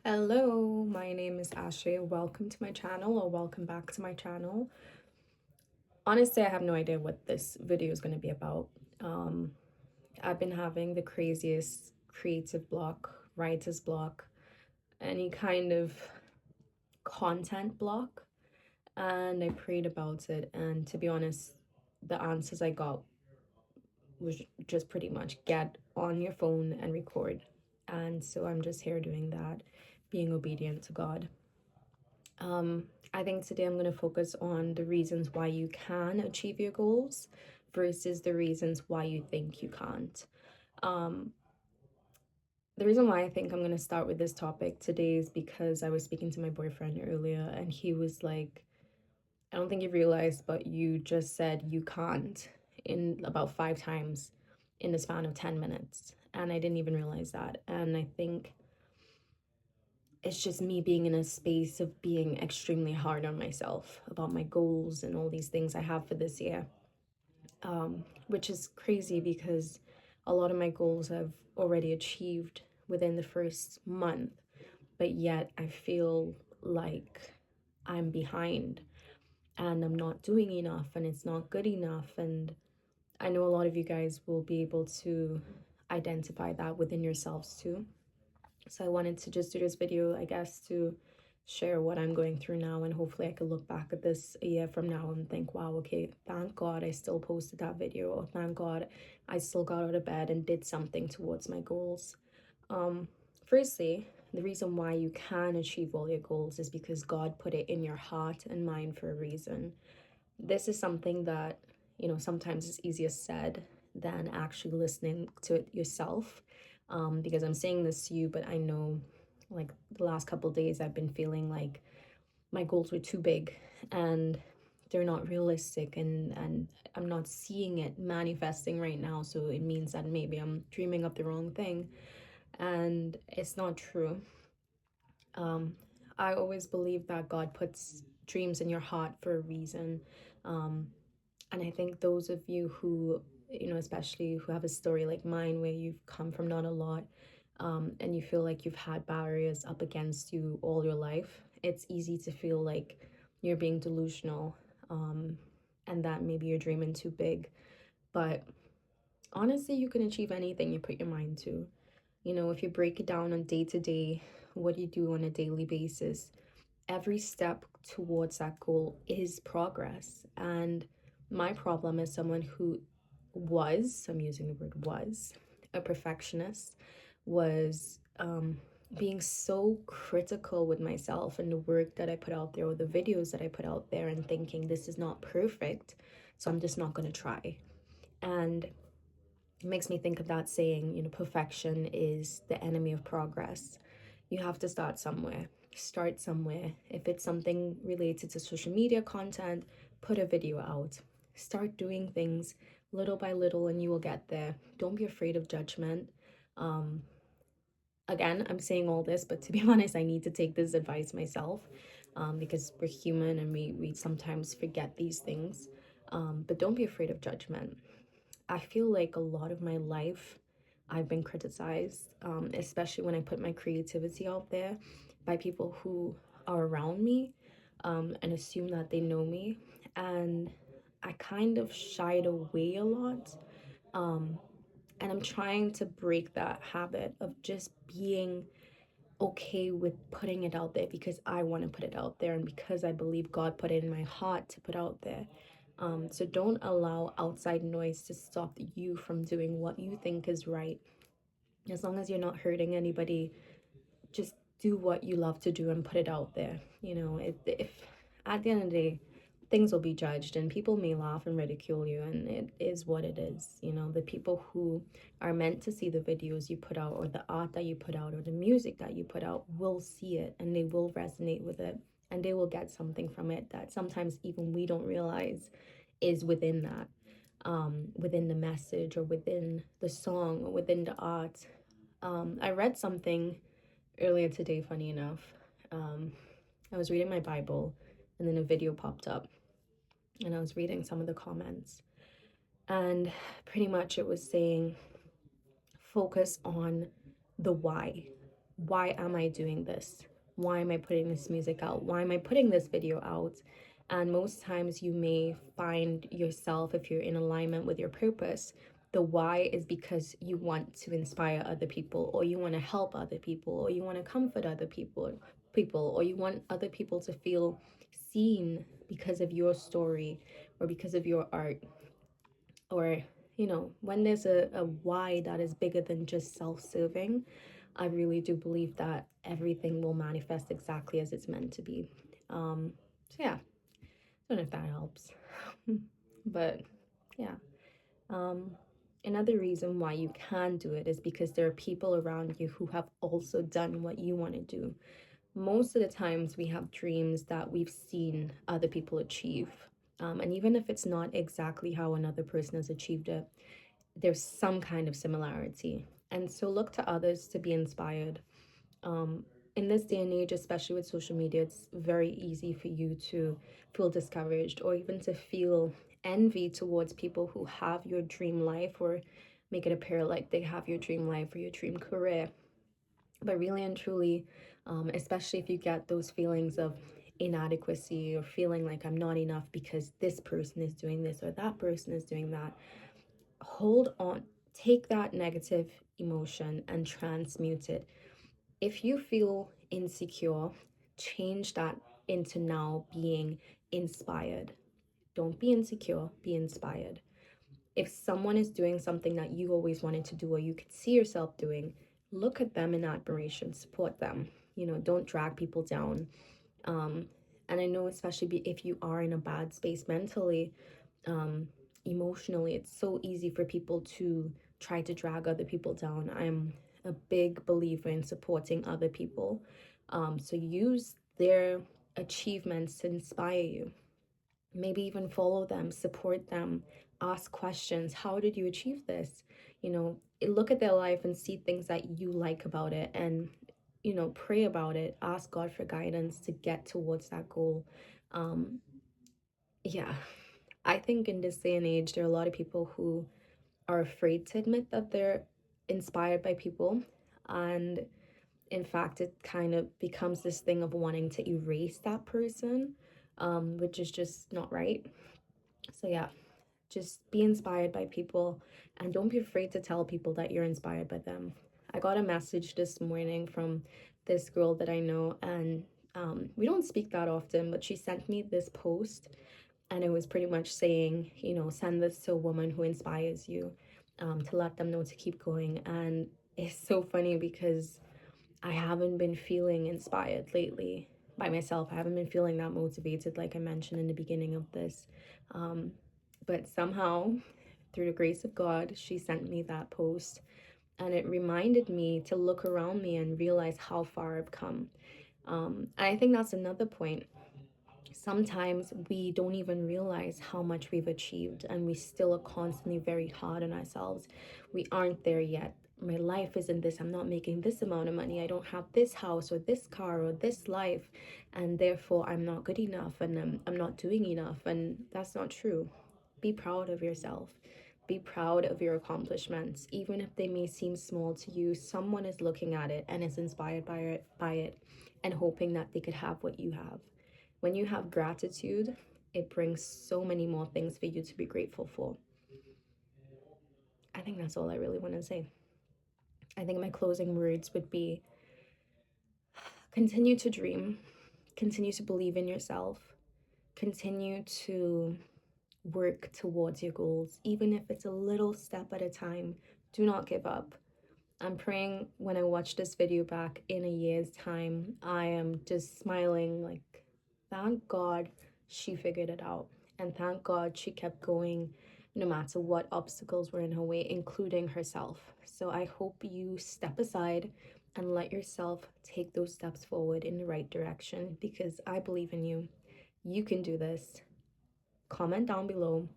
Hello, my name is Ashley. Welcome to my channel, or welcome back to my channel. Honestly, I have no idea what this video is going to be about. I've been having the craziest creative block, writer's block, any kind of content block, and I prayed about it. And to be honest, the answers I got was just pretty much get on your phone and record. And so I'm just here doing that, being obedient to God. I think today I'm going to focus on the reasons why you can achieve your goals versus the reasons why you think you can't. Um, the reason why I think I'm going to start with this topic today is because I was speaking to my boyfriend earlier and he was like, I don't think you realized, but you just said you can't in about 5 times in the span of 10 minutes. And I didn't even realize that. And I think it's just me being in a space of being extremely hard on myself about my goals and all these things I have for this year, which is crazy because a lot of my goals I've already achieved within the first month, but yet I feel like I'm behind and I'm not doing enough and it's not good enough. And I know a lot of you guys will be able to identify that within yourselves too. So I wanted to just do this video, I guess, to share what I'm going through now, and hopefully I could look back at this a year from now and think, wow, okay, thank God I still posted that video, or thank God I still got out of bed and did something towards my goals. Firstly, the reason why you can achieve all your goals is because God put it in your heart and mind for a reason. This is something that, sometimes it's easier said than actually listening to it yourself. Because I'm saying this to you, but I know like the last couple of days I've been feeling like my goals were too big and they're not realistic, and I'm not seeing it manifesting right now. So it means that maybe I'm dreaming up the wrong thing, and it's not true. I always believe that God puts dreams in your heart for a reason. And I think those of you who, especially who have a story like mine where you've come from not a lot, and you feel like you've had barriers up against you all your life, it's easy to feel like you're being delusional, and that maybe you're dreaming too big. But honestly, you can achieve anything you put your mind to. If you break it down on day to day, what you do on a daily basis, every step towards that goal is progress. And my problem as someone who was, I'm using the word was, a perfectionist, was being so critical with myself and the work that I put out there or the videos that I put out there, and thinking this is not perfect, so I'm just not going to try. And it makes me think of that saying, perfection is the enemy of progress. You have to start somewhere. Start somewhere. If it's something related to social media content, put a video out. Start doing things little by little and you will get there. Don't be afraid of judgment. Again, I'm saying all this, but to be honest, I need to take this advice myself, because we're human and we sometimes forget these things. But don't be afraid of judgment. I feel like a lot of my life I've been criticized, especially when I put my creativity out there, by people who are around me, and assume that they know me. And I kind of shied away a lot. And I'm trying to break that habit of just being okay with putting it out there because I want to put it out there and because I believe God put it in my heart to put out there. So don't allow outside noise to stop you from doing what you think is right. As long as you're not hurting anybody, just do what you love to do and put it out there. If at the end of the day, things will be judged and people may laugh and ridicule you, and it is what it is. The people who are meant to see the videos you put out or the art that you put out or the music that you put out will see it and they will resonate with it and they will get something from it that sometimes even we don't realize is within that, within the message or within the song or within the art. I read something earlier today, funny enough. I was reading my Bible and then a video popped up and I was reading some of the comments. And pretty much it was saying, focus on the why. why am I doing this? Why am I putting this music out? Why am I putting this video out? And most times you may find yourself, if you're in alignment with your purpose, the why is because you want to inspire other people, or you want to help other people, or you want to comfort other people, or you want other people to feel seen because of your story or because of your art. Or, when there's a why that is bigger than just self-serving, I really do believe that everything will manifest exactly as it's meant to be. So yeah, I don't know if that helps. But yeah. Another reason why you can do it is because there are people around you who have also done what you want to do. Most of the times we have dreams that we've seen other people achieve. And even if it's not exactly how another person has achieved it, there's some kind of similarity. And so look to others to be inspired. In this day and age, especially with social media, it's very easy for you to feel discouraged or even to feel envy towards people who have your dream life, or make it appear like they have your dream life or your dream career. But really and truly, especially if you get those feelings of inadequacy or feeling like I'm not enough because this person is doing this or that person is doing that, hold on, take that negative emotion and transmute it. If you feel insecure, change that into now being inspired. Don't be insecure, be inspired. If someone is doing something that you always wanted to do or you could see yourself doing, look at them in admiration, support them. Don't drag people down. And I know, especially if you are in a bad space mentally, um, emotionally, it's so easy for people to try to drag other people down. I'm a big believer in supporting other people. So use their achievements to inspire you. Maybe even follow them, support them, ask questions. How did you achieve this? Look at their life and see things that you like about it, and pray about it. Ask God for guidance to get towards that goal. Um, yeah, I think in this day and age, there are a lot of people who are afraid to admit that they're inspired by people. And in fact, it kind of becomes this thing of wanting to erase that person, which is just not right. So, yeah, just be inspired by people and don't be afraid to tell people that you're inspired by them. I got a message this morning from this girl that I know, and we don't speak that often, but she sent me this post, and it was pretty much saying, send this to a woman who inspires you, to let them know to keep going. And it's so funny because I haven't been feeling inspired lately by myself. I haven't been feeling that motivated, like I mentioned in the beginning of this. But somehow, through the grace of God, she sent me that post, and it reminded me to look around me and realize how far I've come. And I think that's another point. Sometimes we don't even realize how much we've achieved, and we still are constantly very hard on ourselves. We aren't there yet. My life isn't this. I'm not making this amount of money. I don't have this house or this car or this life, and therefore I'm not good enough, and I'm not doing enough. And that's not true. Be proud of yourself. Be proud of your accomplishments. Even if they may seem small to you, someone is looking at it and is inspired by it and hoping that they could have what you have. When you have gratitude, it brings so many more things for you to be grateful for. I think that's all I really want to say. I think my closing words would be, continue to dream, continue to believe in yourself, continue to work towards your goals, even if it's a little step at a time. Do not give up. I'm praying when I watch this video back in a year's time, I am just smiling like, thank God she figured it out. And thank God she kept going no matter what obstacles were in her way, including herself. So I hope you step aside and let yourself take those steps forward in the right direction, because I believe in you. You can do this. Comment down below.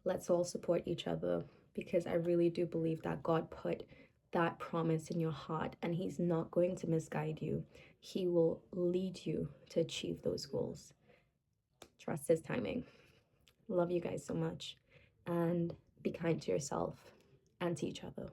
Let's all support each other, because I really do believe that God put that promise in your heart, and He's not going to misguide you. He will lead you to achieve those goals. Trust His timing. Love you guys so much, and be kind to yourself and to each other.